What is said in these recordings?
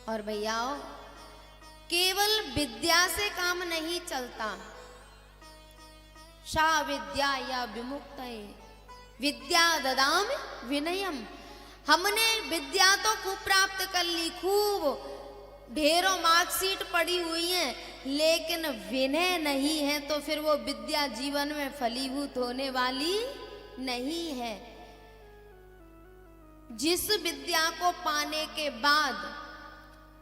और भैयाओ, केवल विद्या से काम नहीं चलता। सा विद्या या विमुक्त विद्या ददाम विनयम। हमने विद्या तो खूब प्राप्त कर ली, खूब ढेरों मार्कशीट पड़ी हुई है, लेकिन विनय नहीं है तो फिर वो विद्या जीवन में फलीभूत होने वाली नहीं है। जिस विद्या को पाने के बाद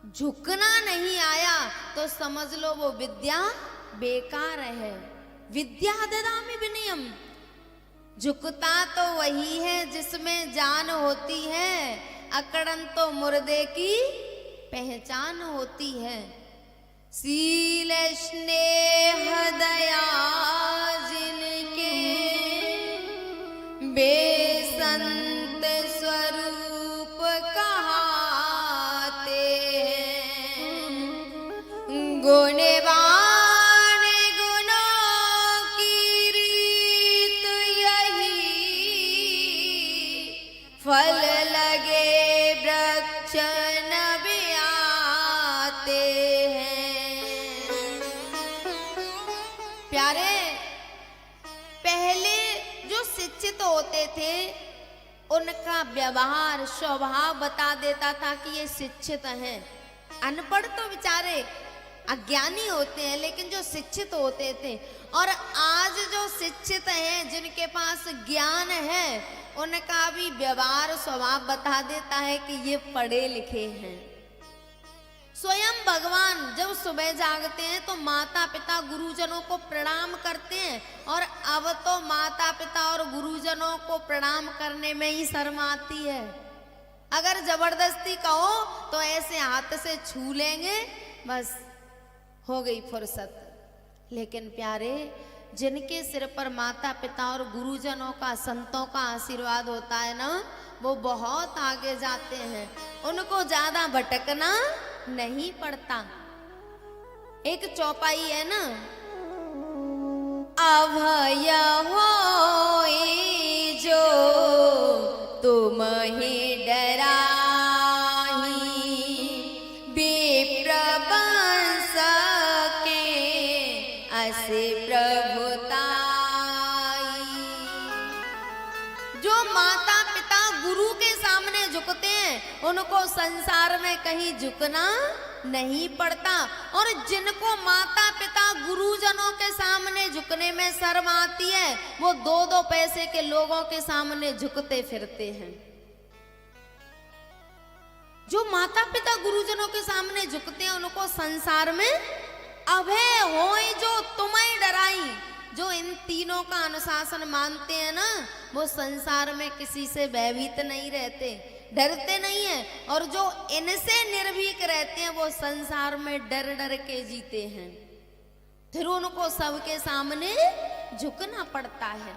झुकना नहीं आया तो समझ लो वो विद्या बेकार है। विद्या ददामि विनयम। झुकता तो वही है जिसमें जान होती है, अकड़न तो मुर्दे की पहचान होती है। सील स्नेह दया जिनके बेसंत स्वरूप कहाते हैं। गुणवान गुणों की रीत यही, फल लगे वृक्ष न ब्याते हैं। प्यारे, पहले जो शिक्षित होते थे उनका व्यवहार स्वभाव बता देता था कि ये शिक्षित हैं। अनपढ़ तो बेचारे अज्ञानी होते हैं, लेकिन जो शिक्षित होते थे, और आज जो शिक्षित हैं जिनके पास ज्ञान है, उनका भी व्यवहार स्वभाव बता देता है कि ये पढ़े लिखे हैं। स्वयं भगवान जब सुबह जागते हैं तो माता पिता गुरुजनों को प्रणाम करते हैं, और अब तो माता पिता और गुरुजनों को प्रणाम करने में ही शर्म आती है। अगर जबरदस्ती कहो तो ऐसे हाथ से छू लेंगे, बस हो गई फुर्सत। लेकिन प्यारे, जिनके सिर पर माता पिता और गुरुजनों का, संतों का आशीर्वाद होता है ना, वो बहुत आगे जाते हैं। उनको ज्यादा भटकना नहीं पड़ता। एक चौपाई है ना, अभय होए जो तुम ही डराही, विप्रवंश के अस प्रभुताई। जो माता पिता गुरु के सामने झुकते हैं उनको संसार में कहीं झुकना नहीं पड़ता, और जिनको माता पिता गुरुजनों के सामने झुकने में शर्म आती है, वो दो दो पैसे के लोगों के सामने झुकते फिरते हैं। जो माता पिता गुरुजनों के सामने झुकते हैं उनको संसार में अभय होए जो तुम्हें डराई। जो इन तीनों का अनुशासन मानते हैं ना, वो संसार में किसी से भयभीत नहीं रहते, डरते नहीं हैं, और जो इनसे निर्भीक रहते हैं वो संसार में डर डर के जीते हैं। फिर उनको सबके सामने झुकना पड़ता है।